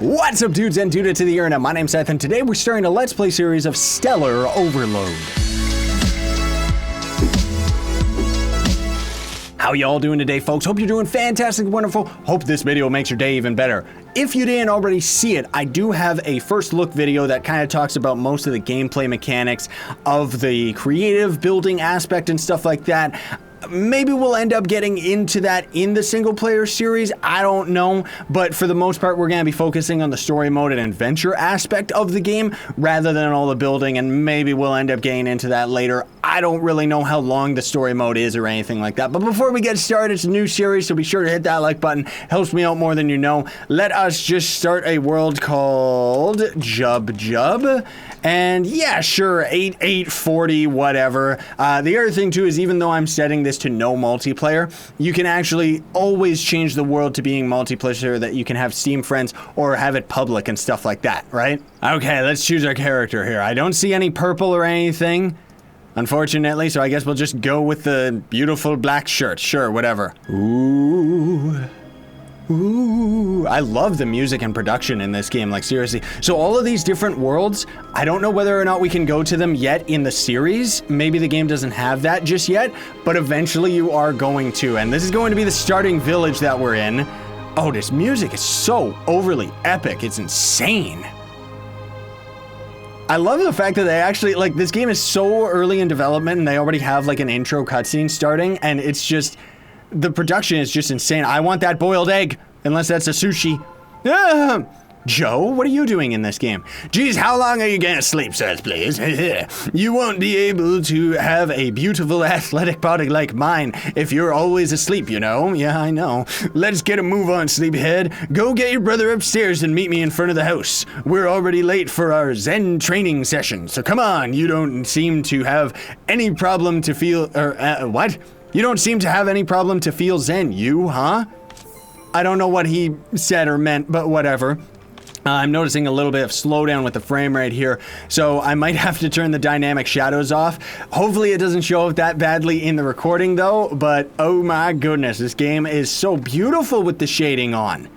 What's up, dudes and duda to the internet? My name's Scythe, and today we're starting a Let's Play series of Stellar Overload. How y'all doing today, folks? Hope you're doing fantastic, wonderful. Hope this video makes your day even better. If you didn't already see it, I do have a first look video that kind of talks about most of the gameplay mechanics of the creative building aspect and stuff like that. Maybe we'll end up getting into that in the single player series, I don't know, but for the most part we're going to be focusing on the story mode and adventure aspect of the game rather than all the building, and maybe we'll end up getting into that later. I don't really know how long the story mode is or anything like that, but before we get started, it's a new series, so be sure to hit that like button. Helps me out more than you know. Let us just start a world called Jub, and yeah, sure, 840, whatever. The other thing too is, even though I'm setting this to no multiplayer, you can actually always change the world to being multiplayer so that you can have Steam friends or have it public and stuff like that, right? Okay, let's choose our character here. I don't see any purple or anything, unfortunately, so I guess we'll just go with the beautiful black shirt. Sure, whatever. Ooh, I love the music and production in this game, like seriously. So all of these different worlds, I don't know whether or not we can go to them yet in the series. Maybe the game doesn't have that just yet, but eventually you are going to. And this is going to be the starting village that we're in. Oh, this music is so overly epic. It's insane. I love the fact that they actually, like, this game is so early in development and they already have like an intro cutscene starting, and it's just, the production is just insane. I want that boiled egg, unless that's a sushi. Joe, what are you doing in this game? Geez, how long are you gonna sleep, sirs, please? You won't be able to have a beautiful athletic body like mine if you're always asleep, you know? Yeah, I know. Let's get a move on, sleepyhead. Go get your brother upstairs and meet me in front of the house. We're already late for our Zen training session, so come on. You don't seem to have any problem to feel, what? You don't seem to have any problem to feel Zen, huh? I don't know what he said or meant, but whatever. I'm noticing a little bit of slowdown with the frame rate here, so I might have to turn the dynamic shadows off. Hopefully it doesn't show up that badly in the recording though, but oh my goodness, this game is so beautiful with the shading on.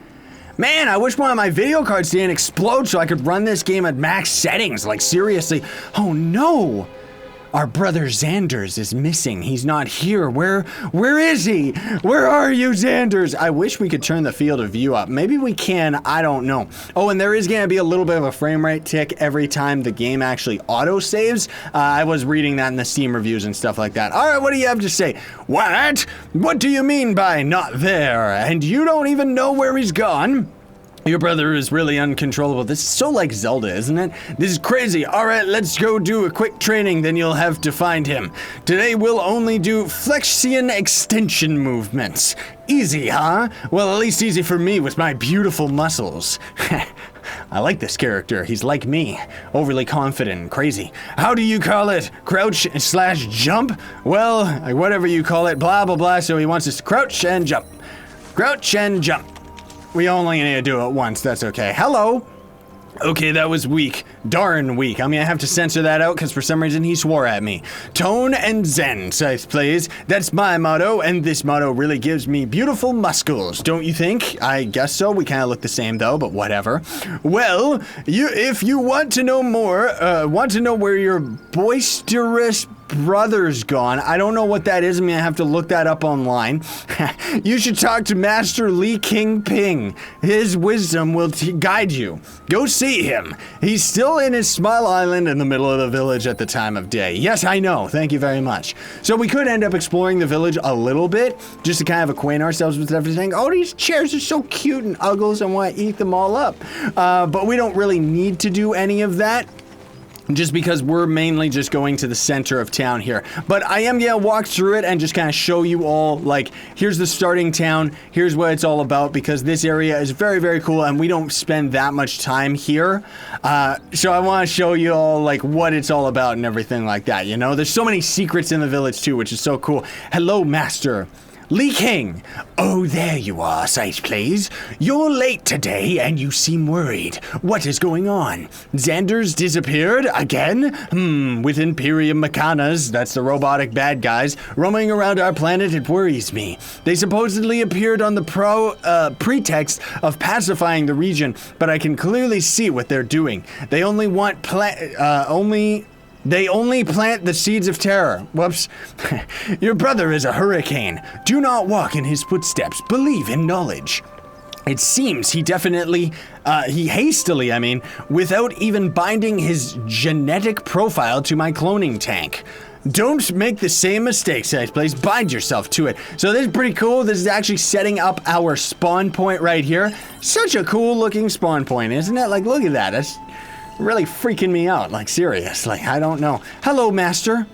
Man, I wish one of my video cards didn't explode so I could run this game at max settings, like seriously. Oh no! Our brother Xanders is missing. He's not here. Where is he? Where are you, Xanders? I wish we could turn the field of view up. Maybe we can, I don't know. Oh, and there is gonna be a little bit of a frame rate tick every time the game actually auto saves. I was reading that in the Steam reviews and stuff like that. All right, what do you have to say? What? What do you mean by not there? And you don't even know where he's gone? Your brother is really uncontrollable. This is so like Zelda, isn't it? This is crazy. All right, let's go do a quick training, then you'll have to find him. Today we'll only do flexion extension movements. Easy, huh? Well, at least easy for me with my beautiful muscles. I like this character. He's like me. Overly confident and crazy. How do you call it? Crouch / jump? Well, whatever you call it, blah, blah, blah. So he wants us to crouch and jump. Crouch and jump. We only need to do it once, that's okay. Hello! Okay, that was weak. Darn weak. I'm gonna have to censor that out because for some reason he swore at me. Tone and Zen, Scythe plays. That's my motto, and this motto really gives me beautiful muscles, don't you think? I guess so. We kind of look the same though, but whatever. Well, if you want to know more, want to know where your boisterous brother's gone. I don't know what that is. I'm gonna have to look that up online. You should talk to Master Li King Ping. His wisdom will guide you. Go see him. He's still in his small island in the middle of the village at the time of day. Yes, I know. Thank you very much. So we could end up exploring the village a little bit, just to kind of acquaint ourselves with everything. Oh, these chairs are so cute and uggles. I want to eat them all up. But we don't really need to do any of that, just because we're mainly just going to the center of town here. But I am gonna walk through it and just kind of show you all, like, here's the starting town, here's what it's all about, because this area is very, very cool and we don't spend that much time here. So I want to show you all, like, what it's all about and everything like that, you know? There's so many secrets in the village too, which is so cool. Hello, Master. Lee King. Oh, there you are, Scythe Plays. You're late today and you seem worried. What is going on? Xander's disappeared again? With Imperium Machinas, that's the robotic bad guys, roaming around our planet, it worries me. They supposedly appeared on the pretext of pacifying the region, but I can clearly see what they're doing. They only want They only plant the seeds of terror. Whoops. Your brother is a hurricane. Do not walk in his footsteps. Believe in knowledge. It seems he hastily, without even binding his genetic profile to my cloning tank. Don't make the same mistake, Scythe Plays. Bind yourself to it. So this is pretty cool. This is actually setting up our spawn point right here. Such a cool looking spawn point, isn't it? Like, look at that. That's really freaking me out, like serious, like I don't know. Hello, master.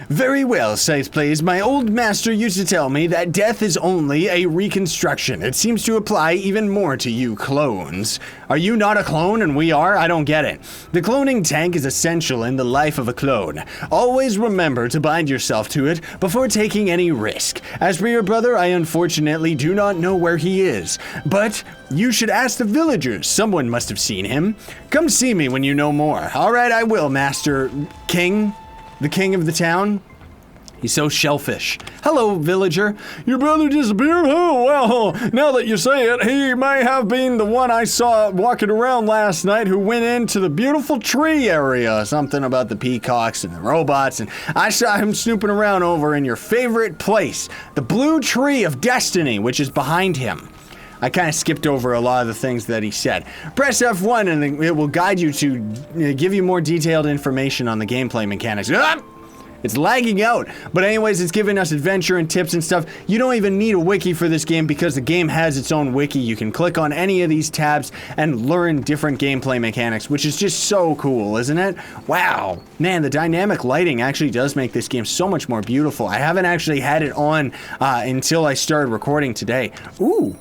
Very well, Scythe Plays. My old master used to tell me that death is only a reconstruction. It seems to apply even more to you clones. Are you not a clone and we are? I don't get it. The cloning tank is essential in the life of a clone. Always remember to bind yourself to it before taking any risk. As for your brother, I unfortunately do not know where he is, but you should ask the villagers. Someone must have seen him. Come see me when you know more. All right, I will, Master King. The king of the town. He's so shellfish. Hello, villager. Your brother disappeared? Oh, well, now that you say it, he may have been the one I saw walking around last night who went into the beautiful tree area. Something about the peacocks and the robots, and I saw him snooping around over in your favorite place, the blue tree of destiny, which is behind him. I kind of skipped over a lot of the things that he said. Press F1 and it will guide you to give you more detailed information on the gameplay mechanics. It's lagging out. But anyways, it's giving us adventure and tips and stuff. You don't even need a wiki for this game because the game has its own wiki. You can click on any of these tabs and learn different gameplay mechanics, which is just so cool, isn't it? Wow. Man, the dynamic lighting actually does make this game so much more beautiful. I haven't actually had it on until I started recording today. Ooh.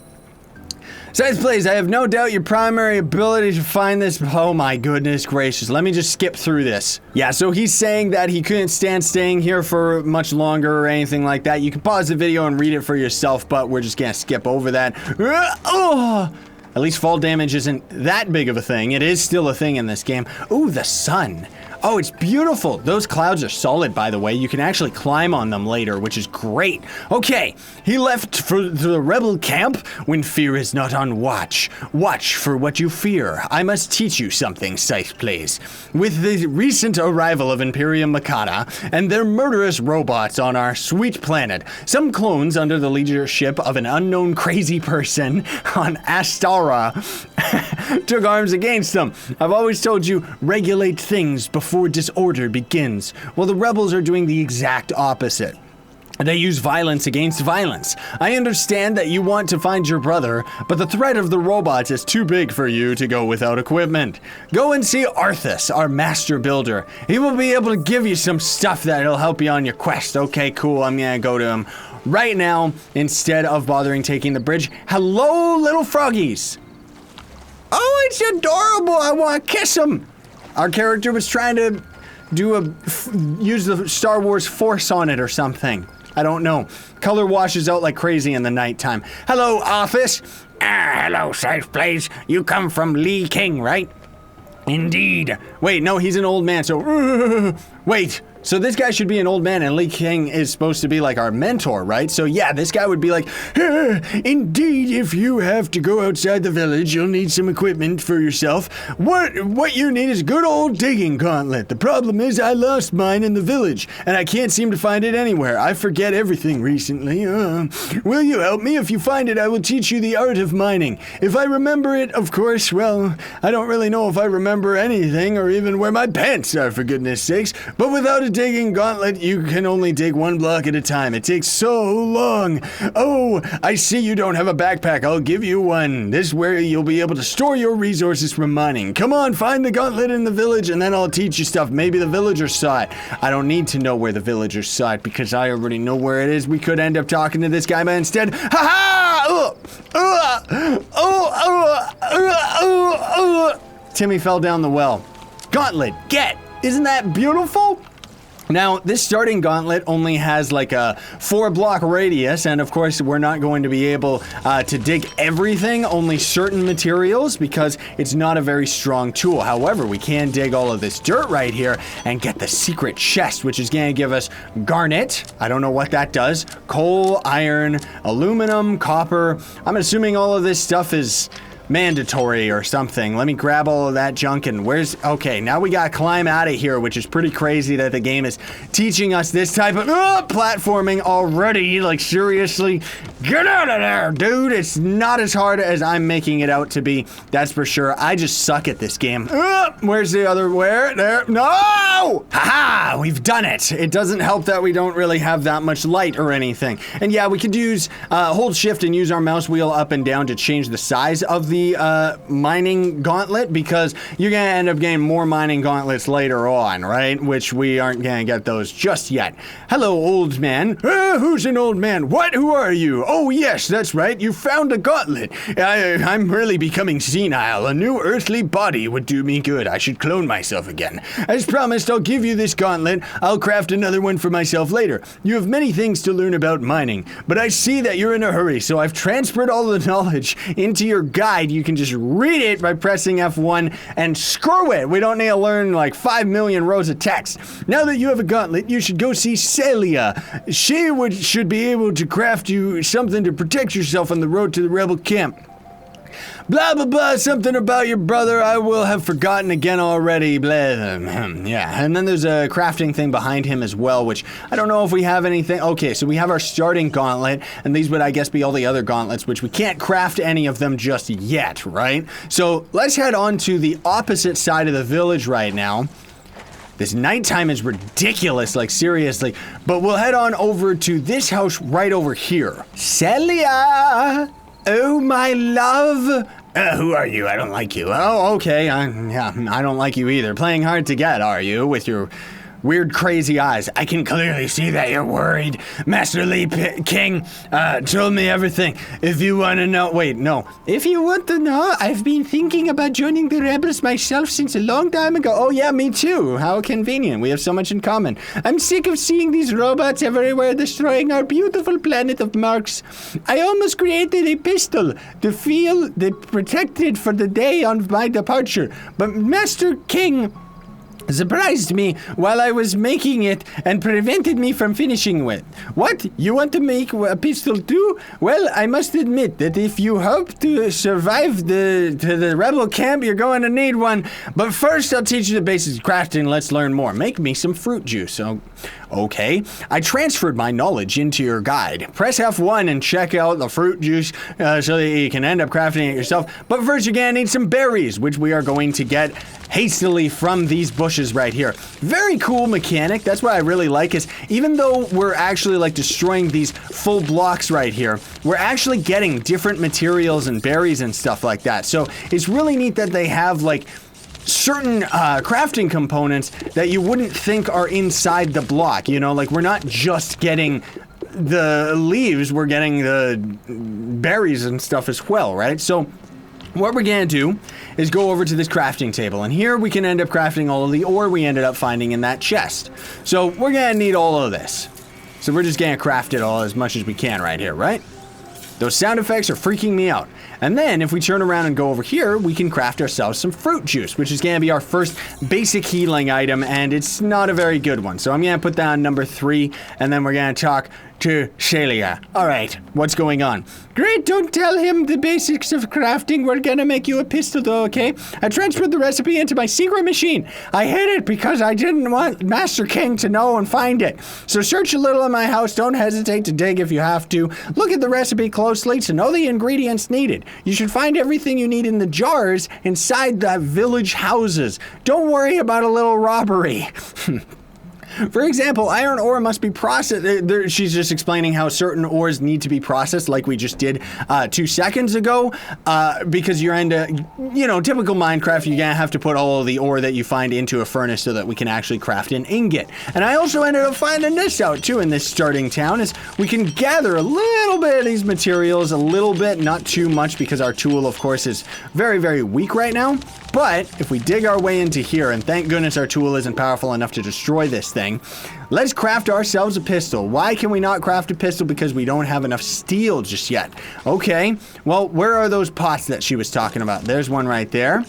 Scythe Plays, I have no doubt your primary ability to find this. Oh my goodness gracious. Let me just skip through this. Yeah, so he's saying that he couldn't stand staying here for much longer or anything like that. You can pause the video and read it for yourself, but we're just gonna skip over that. At least fall damage isn't that big of a thing. It is still a thing in this game. Ooh, the sun. Oh, it's beautiful. Those clouds are solid, by the way. You can actually climb on them later, which is great. Okay, he left for the rebel camp when fear is not on watch. Watch for what you fear. I must teach you something, Scythe Plays. With the recent arrival of Imperium Machina and their murderous robots on our sweet planet, some clones under the leadership of an unknown crazy person on Astara took arms against them. I've always told you, regulate things before disorder begins. Well, the rebels are doing the exact opposite. They use violence against violence. I understand that you want to find your brother, but the threat of the robots is too big for you to go without equipment. Go and see Arthas, our master builder. He will be able to give you some stuff that'll help you on your quest. Okay, cool, I'm gonna go to him right now instead of bothering taking the bridge. Hello, little froggies. Oh, it's adorable. I want to kiss him. Our character was trying to use the Star Wars Force on it or something. I don't know. Color washes out like crazy in the nighttime. Hello, office. Hello, Scythe Plays. You come from Lee King, right? Indeed. Wait, no, he's an old man, so... Wait. So this guy should be an old man, and Lee King is supposed to be like our mentor, right? So yeah, this guy would be like, indeed, if you have to go outside the village, you'll need some equipment for yourself. What you need is a good old digging gauntlet. The problem is I lost mine in the village, and I can't seem to find it anywhere. I forget everything recently. Will you help me? If you find it, I will teach you the art of mining. If I remember it, of course, well, I don't really know if I remember anything or even where my pants are, for goodness sakes. But without a digging gauntlet, you can only dig one block at a time. It takes so long. Oh, I see you don't have a backpack. I'll give you one. This is where you'll be able to store your resources from mining. Come on, find the gauntlet in the village, and then I'll teach you stuff. Maybe the villagers saw it. I don't need to know where the villagers saw it because I already know where it is. We could end up talking to this guy, but instead, Timmy fell down the well. Gauntlet, get! Isn't that beautiful? Now, this starting gauntlet only has like a 4-block radius, and of course, we're not going to be able to dig everything, only certain materials, because it's not a very strong tool. However, we can dig all of this dirt right here and get the secret chest, which is going to give us garnet. I don't know what that does. Coal, iron, aluminum, copper. I'm assuming all of this stuff is mandatory or something. Let me grab all of that junk and okay, now we gotta climb out of here, which is pretty crazy that the game is teaching us this type of platforming already. Like, seriously, get out of there, dude. It's not as hard as I'm making it out to be, that's for sure. I just suck at this game. Where's the other, there, no! Haha, we've done it. It doesn't help that we don't really have that much light or anything. And yeah, we could use, hold shift and use our mouse wheel up and down to change the size of the mining gauntlet, because you're gonna end up getting more mining gauntlets later on, right? Which we aren't gonna get those just yet. Hello, old man. Who's an old man? What? Who are you? Oh, yes, that's right. You found a gauntlet. I'm really becoming senile. A new earthly body would do me good. I should clone myself again. As promised, I'll give you this gauntlet. I'll craft another one for myself later. You have many things to learn about mining, but I see that you're in a hurry, so I've transferred all the knowledge into your guide. You can just read it by pressing F1 and screw it. We don't need to learn like 5 million rows of text. Now that you have a gauntlet, you should go see Celia. She should be able to craft you something to protect yourself on the road to the rebel camp. Blah, blah, blah, something about your brother I will have forgotten again already, blah, yeah, and then there's a crafting thing behind him as well, which I don't know if we have anything. Okay, so we have our starting gauntlet, and these would, I guess, be all the other gauntlets, which we can't craft any of them just yet, right? So let's head on to the opposite side of the village right now. This nighttime is ridiculous, like seriously, but we'll head on over to this house right over here. Celia! Oh, my love. Who are you? I don't like you. Oh, okay. Yeah, I don't like you either. Playing hard to get, are you? With your weird, crazy eyes. I can clearly see that you're worried. Master Lee King told me everything. If you want to know... Wait, no. If you want to know, I've been thinking about joining the rebels myself since a long time ago. Oh, yeah, me too. How convenient. We have so much in common. I'm sick of seeing these robots everywhere destroying our beautiful planet of Merx. I almost created a pistol to feel protected for the day on my departure. But Master King surprised me while I was making it and prevented me from finishing it. What? You want to make a pistol too? Well, I must admit that if you hope to survive to the rebel camp, you're going to need one. But first, I'll teach you the basics of crafting. Let's learn more. Make me some fruit juice. So, okay. I transferred my knowledge into your guide. Press F1 and check out the fruit juice so that you can end up crafting it yourself. But first, you're going to need some berries, which we are going to get hastily from these bushes right here. Very cool mechanic. That's what I really like, is even though we're actually like destroying these full blocks right here, we're actually getting different materials and berries and stuff like that. So it's really neat that they have like certain crafting components that you wouldn't think are inside the block, you know, like we're not just getting the leaves, we're getting the berries and stuff as well, right? So what we're gonna do is go over to this crafting table, and here we can end up crafting all of the ore we ended up finding in that chest. So we're gonna need all of this. So we're just gonna craft it all as much as we can right here, right? Those sound effects are freaking me out. And then if we turn around and go over here, we can craft ourselves some fruit juice, which is gonna be our first basic healing item, and it's not a very good one. So I'm gonna put that on number 3, and then we're gonna talk to Celia. All right, what's going on? Great, don't tell him the basics of crafting. We're gonna make you a pistol though, okay? I transferred the recipe into my secret machine. I hid it because I didn't want Master King to know and find it. So search a little in my house. Don't hesitate to dig if you have to. Look at the recipe closely to know the ingredients needed. You should find everything you need in the jars inside the village houses. Don't worry about a little robbery. For example, iron ore must be processed. She's just explaining how certain ores need to be processed, like we just did 2 seconds ago, because you're into, you know, typical Minecraft, you're gonna have to put all of the ore that you find into a furnace so that we can actually craft an ingot. And I also ended up finding this out too in this starting town, is we can gather a little bit of these materials, a little bit, not too much, because our tool, of course, is very, very weak right now. But if we dig our way into here, and thank goodness our tool isn't powerful enough to destroy this thing, let's craft ourselves a pistol. Why can we not craft a pistol? Because we don't have enough steel just yet. Okay, well, where are those pots that she was talking about? There's one right there.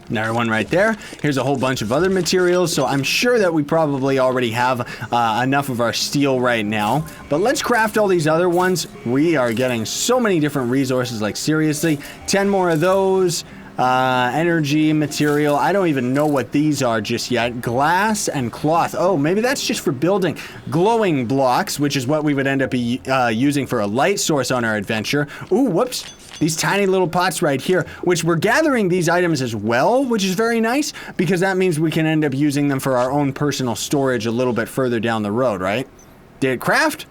Another one right there. Here's a whole bunch of other materials, so I'm sure that we probably already have enough of our steel right now. But let's craft all these other ones. We are getting so many different resources, like seriously. 10 more of those. Energy, material. I don't even know what these are just yet. Glass and cloth. Oh, maybe that's just for building glowing blocks, which is what we would end up using for a light source on our adventure. Ooh, whoops. These tiny little pots right here, which we're gathering these items as well, which is very nice, because that means we can end up using them for our own personal storage a little bit further down the road, right? Did it craft?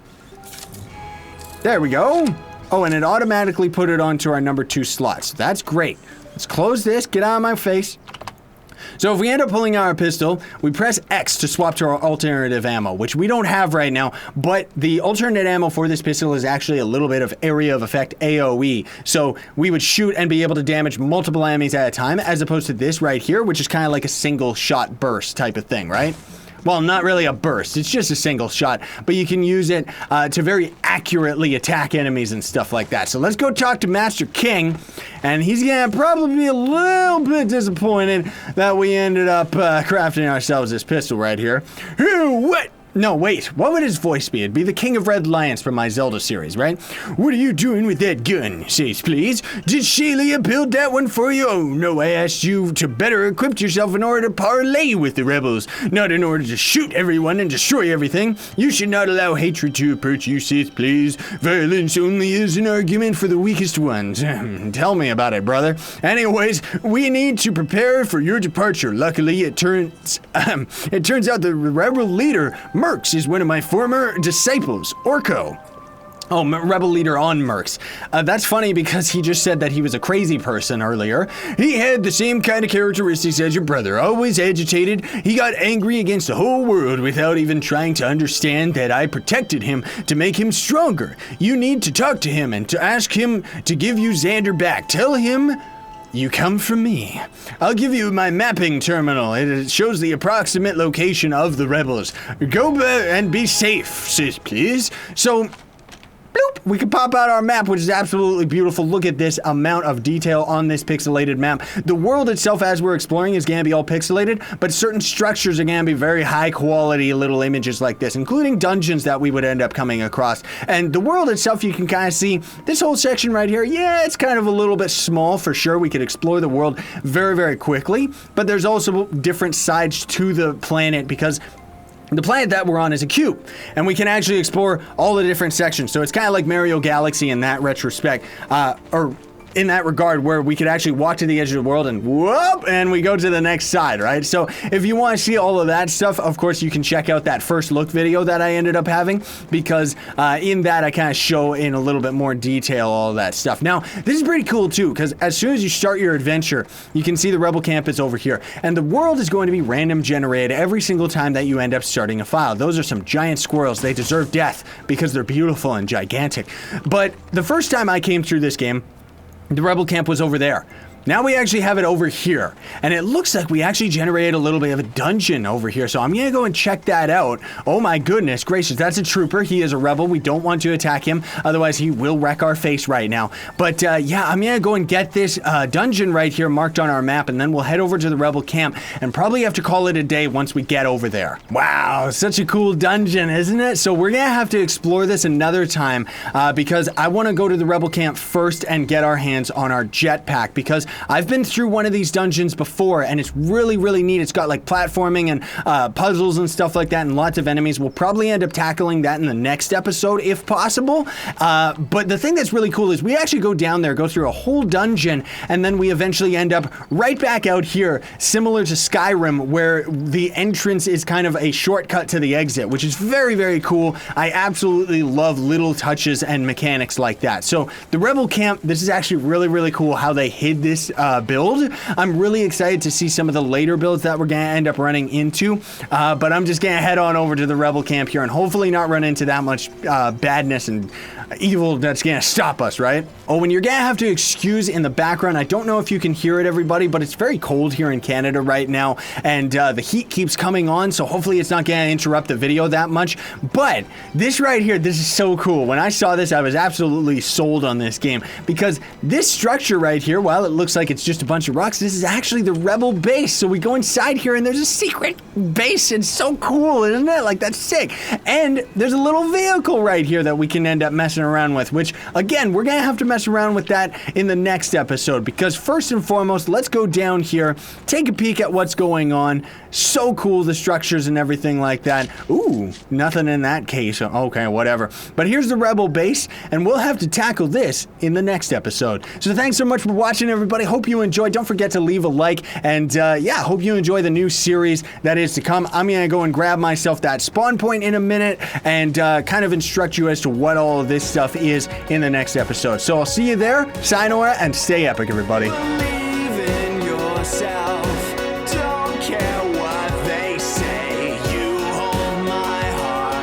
There we go. Oh, and it automatically put it onto our number 2 slot, so that's great. Let's close this, get out of my face. So if we end up pulling out our pistol, we press X to swap to our alternative ammo, which we don't have right now, but the alternate ammo for this pistol is actually a little bit of area of effect AoE. So we would shoot and be able to damage multiple enemies at a time, as opposed to this right here, which is kind of like a single shot burst type of thing, right? Well, not really a burst, it's just a single shot, but you can use it to very accurately attack enemies and stuff like that. So let's go talk to Master King, and he's gonna probably be a little bit disappointed that we ended up crafting ourselves this pistol right here. What? No, wait, what would his voice be? It'd be the King of Red Lions from my Zelda series, right? What are you doing with that gun, says please? Did Shelia build that one for you? Oh, no, I asked you to better equip yourself in order to parley with the rebels, not in order to shoot everyone and destroy everything. You should not allow hatred to approach you, says please. Violence only is an argument for the weakest ones. Tell me about it, brother. Anyways, we need to prepare for your departure. Luckily, it turns out the rebel leader, Merx, is one of my former disciples, Orko. Oh, rebel leader on Merx. That's funny because he just said that he was a crazy person earlier. He had the same kind of characteristics as your brother, always agitated. He got angry against the whole world without even trying to understand that I protected him to make him stronger. You need to talk to him and to ask him to give you Xander back. Tell him you come from me. I'll give you my mapping terminal. It shows the approximate location of the rebels. Go and be safe, sis, please. So, bloop, we can pop out our map, which is absolutely beautiful. Look at this amount of detail on this pixelated map. The world itself, as we're exploring, is going to be all pixelated, but certain structures are going to be very high quality little images like this, including dungeons that we would end up coming across. And the world itself, you can kind of see this whole section right here. Yeah, it's kind of a little bit small for sure. We could explore the world very, very quickly, but there's also different sides to the planet because the planet that we're on is a cube, and we can actually explore all the different sections. So it's kind of like Mario Galaxy in that retrospect, or in that regard, where we could actually walk to the edge of the world and whoop, and we go to the next side, right? So if you want to see all of that stuff, of course, you can check out that first look video that I ended up having, because in that I kind of show in a little bit more detail all of that stuff. Now, this is pretty cool too, because as soon as you start your adventure, you can see the rebel camp is over here, and the world is going to be random generated every single time that you end up starting a file. Those are some giant squirrels. They deserve death because they're beautiful and gigantic. But the first time I came through this game, the rebel camp was over there. Now we actually have it over here, and it looks like we actually generated a little bit of a dungeon over here, so I'm gonna go and check that out. Oh my goodness gracious, that's a trooper. He is a rebel. We don't want to attack him, otherwise he will wreck our face right now. But yeah, I'm gonna go and get this dungeon right here marked on our map, and then we'll head over to the rebel camp and probably have to call it a day once we get over there. Wow, such a cool dungeon, isn't it? So we're gonna have to explore this another time because I want to go to the rebel camp first and get our hands on our jetpack, because I've been through one of these dungeons before, and it's really, really neat. It's got like platforming and puzzles and stuff like that, and lots of enemies. We'll probably end up tackling that in the next episode, if possible. But the thing that's really cool is we actually go down there, go through a whole dungeon, and then we eventually end up right back out here, similar to Skyrim, where the entrance is kind of a shortcut to the exit, which is very, very cool. I absolutely love little touches and mechanics like that. So the rebel camp, this is actually really, really cool how they hid this this build. I'm really excited to see some of the later builds that we're gonna end up running into, but I'm just gonna head on over to the rebel camp here and hopefully not run into that much badness and evil that's gonna stop us, right? Oh, and you're gonna have to excuse in the background. I don't know if you can hear it, everybody, but it's very cold here in Canada right now, and the heat keeps coming on, so hopefully it's not gonna interrupt the video that much. But this right here, this is so cool. When I saw this, I was absolutely sold on this game, because this structure right here, while it looks like it's just a bunch of rocks, this is actually the rebel base. So we go inside here and there's a secret base. It's so cool, isn't it? Like, that's sick. And there's a little vehicle right here that we can end up messing around with, which again, we're gonna have to mess around with that in the next episode, because first and foremost, let's go down here, take a peek at what's going on. So cool, the structures and everything like that. Ooh, nothing in that case. Okay, whatever. But here's the rebel base, and we'll have to tackle this in the next episode. So thanks so much for watching, everybody. Hope you enjoyed. Don't forget to leave a like, and yeah, hope you enjoy the new series that is to come. I'm gonna go and grab myself that spawn point in a minute and kind of instruct you as to what all of this stuff is in the next episode. So I'll see you there. Sayonara and stay epic, everybody.